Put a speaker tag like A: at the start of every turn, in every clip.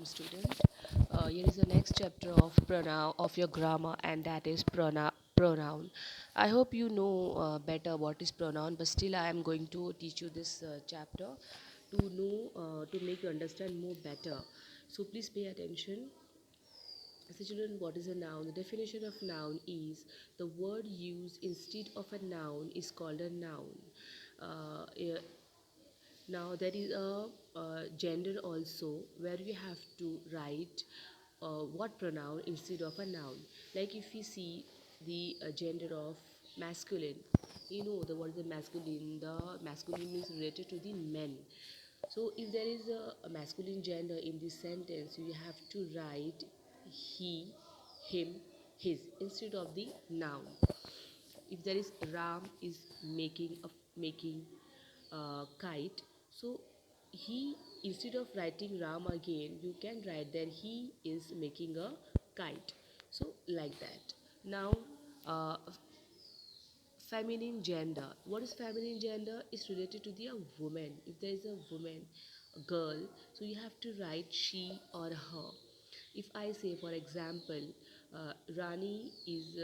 A: welcome student. Here is the next chapter of pronoun of your grammar, and that is pronoun. I hope you know better what is pronoun, but still I am going to teach you this chapter to know to make you understand more better. So please pay attention. So children, what is a noun? The definition of noun is the word used instead of a noun is called a noun. Yeah, now there is a gender also where we have to write what pronoun instead of a noun. Like if we see the gender of masculine, you know the word is masculine. The masculine is related to the men. So if there is a masculine gender in this sentence, you have to write he, him, his instead of the noun. If there is Ram is making kite, so he, instead of writing Ram again, you can write that he is making a kite. So like that. Now, uh, feminine gender. What is feminine gender? Is related to the woman. If there is a woman, a girl, so you have to write she or her. If I say, for example, Rani is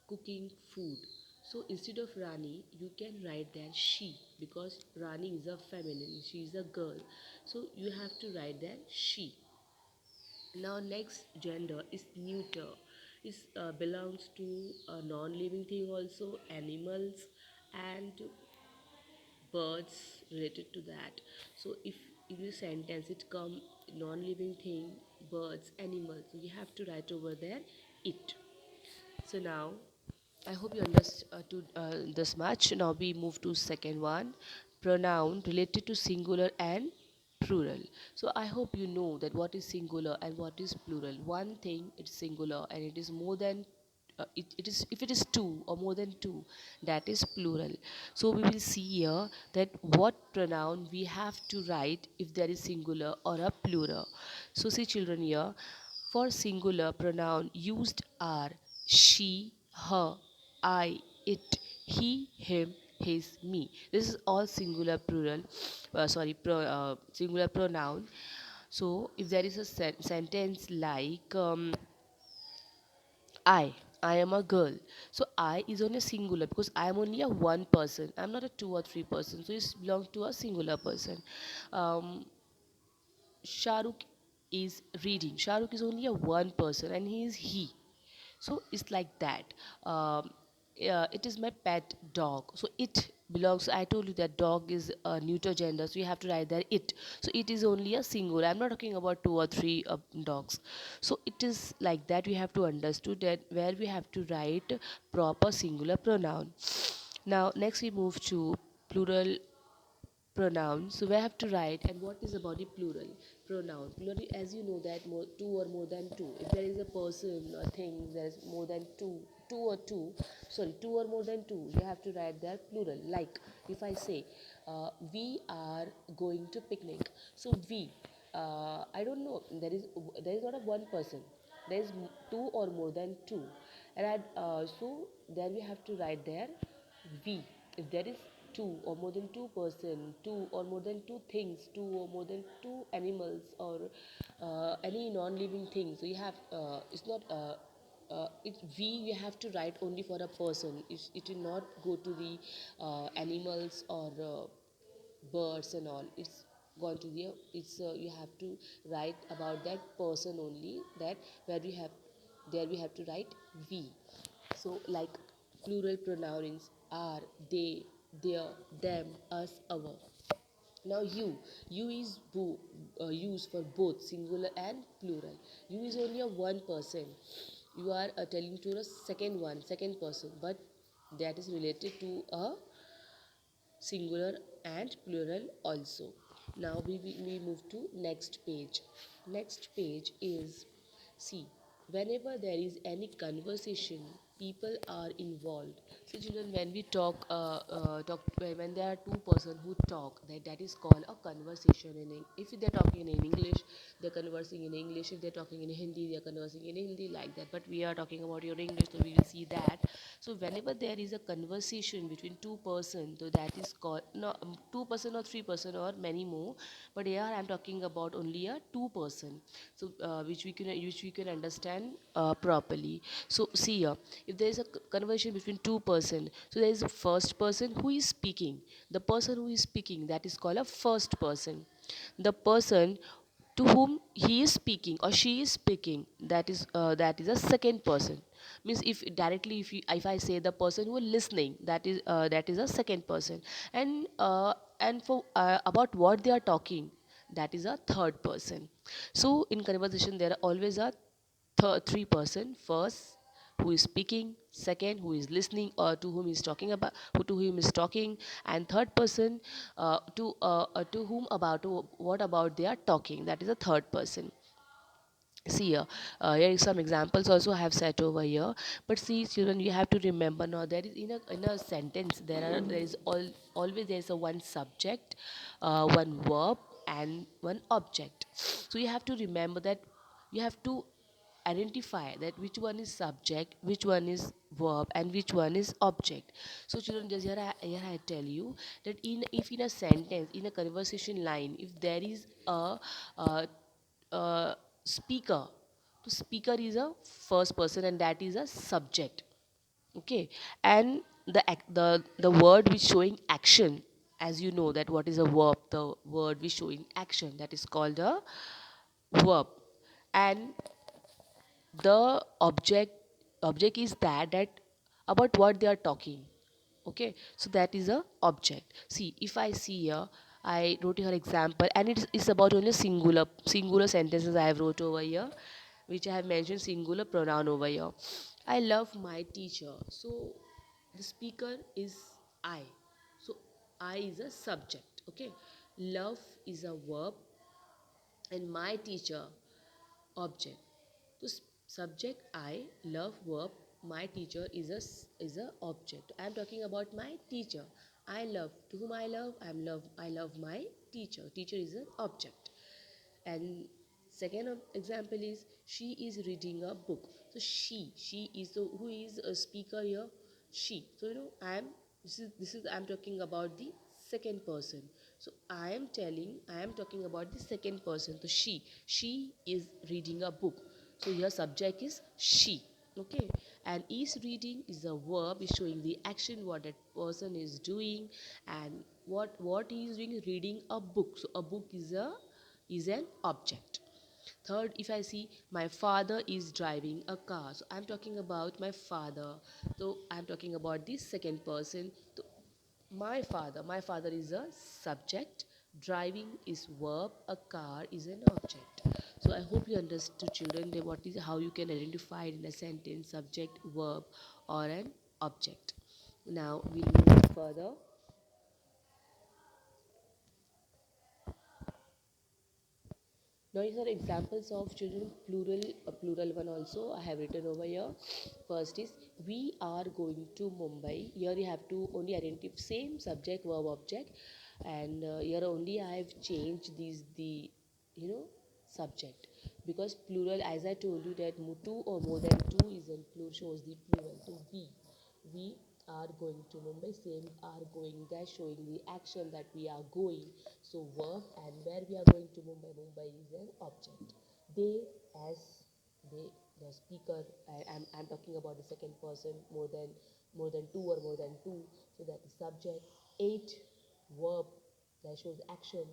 A: cooking food. So instead of Rani, you can write there she, because Rani is a feminine, she is a girl. So you have to write there she. Now next gender is neuter. It belongs to a non-living thing also, animals and birds related to that. So if in the sentence it come non-living thing, birds, animals, so you have to write over there it. So now I hope you understood this much. Now we move to second one, pronoun related to singular and plural. So I hope you know that what is singular and what is plural. One thing it's singular and it is more than it is, if it is two or more than two, that is plural. So we will see here that what pronoun we have to write if there is singular or a plural. So see children, here for singular pronoun used are she, her, I, it, he, him, his, me. This is all singular plural, singular pronoun. So if there is a sentence like I am a girl. So I is only singular because I am only a one person. I'm not a two or three person. So it belongs to a singular person. Um, Shahrukh is reading. Shahrukh is only a one person and he is he. So it's like that. It is my pet dog. So it belongs. I told you that dog is a neuter gender, so you have to write there it. So it is only a singular. I'm not talking about two or three dogs. So it is like that. We have to understand that where we have to write proper singular pronoun. Now next we move to plural pronoun. So we have to write, and what is about the plural pronoun? Plural, as you know that two or more than two. If there is a person or thing, there is more than two or more than two. You have to write there plural. Like if I say, we are going to picnic. So we, I don't know. There is not a one person. There is two or more than two, and so there we have to write there we. If there is two or more than two person, two or more than two things, two or more than two animals, or any non-living thing, so you have it's not it we you have to write only for a person. It will not go to the animals or birds and all. It's gone to the it's you have to write about that person only, that where we have there we have to write we. So like plural pronouns are they, their, them, us, our. Now you is used for both singular and plural. You is only a one person. You are telling to a second person, but that is related to a singular and plural also. Now we move to next page. Next page is, see, whenever there is any conversation, people are involved. So children, when we talk when there are two persons who talk, that is called a conversation. If they're talking in English, they're conversing in English. If they're talking in Hindi, they're conversing in Hindi, like that. But we are talking about your English, so we will see that. So whenever there is a conversation between two person, so that is called no, 2 person or 3 person or many more, but here I'm talking about only a 2 person, so which we can understand properly. So see here, if there is a conversation between 2 person, so there is a first person who is speaking. The person who is speaking, that is called a first person. The person to whom he is speaking or she is speaking, that is a second person. Means if directly, if I say the person who is listening, that is a second person. And for about what they are talking, that is a third person. So in conversation there are always a 3 person: first who is speaking, second who is listening or to whom is talking about, who to whom is talking, and third person to whom about what about they are talking, that is a third person. See here, here is some examples also I have set over here. But see children, you have to remember now, there is in a sentence there is always there is a one subject, one verb, and one object. So you have to remember that, you have to identify that which one is subject, which one is verb, and which one is object. So children, just here I tell you that if in a sentence, in a conversation line, if there is a uh, speaker, so speaker is a first person and that is a subject. Okay. And the word which showing action, as you know that what is a verb, the word which showing action, that is called a verb. And the object is that about what they are talking. Okay, so that is a object. See, if I see here, I wrote here example, and it's about only singular sentences I have wrote over here, which I have mentioned singular pronoun over here. I love my teacher. So the speaker is I. So I is a subject. Okay, love is a verb, and my teacher, object. So subject I, love verb, my teacher is a object. I am talking about my teacher. I love, to whom I love, I love my teacher. Teacher is an object. And second example is, she is reading a book. So she is the, who is a speaker here, she. So I am, this is I'm talking about the second person. So I am talking about the second person. So she is reading a book. So your subject is she. Okay. And is reading is a verb, is showing the action what that person is doing. And what he is doing is reading a book. So a book is an object. Third, if I see, my father is driving a car, so I'm talking about my father. So I'm talking about the second person. So my father is a subject, driving is verb, a car is an object. So I hope you understood children that what is, how you can identify in a sentence subject, verb, or an object. Now we'll move further. Now these are examples of children plural, a plural one also I have written over here. First is, we are going to Mumbai. Here you have to only identify same subject, verb, object, and here only I have changed these the subject, because plural, as I told you that two or more than two is in plural, shows the plural. So we are going to Mumbai, same are going, that showing the action that we are going. So verb, and where we are going to Mumbai, Mumbai is an object. They, as they, the speaker, I'm talking about the second person, more than two or more than two, so that is subject. Eight, verb, that shows action.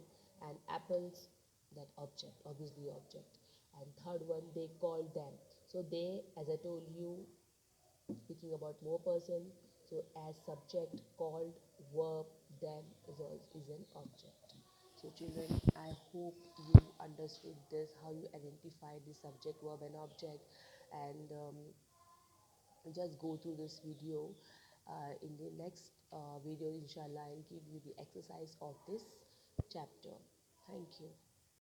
A: And apples, that object, obviously object. And third one, they called them. So they, as I told you, speaking about more person, so as subject, called, verb, then is an object. So children, I hope you understood this, how you identify the subject, verb, and object. And just go through this video. In the next video, inshallah, I'll give you the exercise of this chapter. Thank you.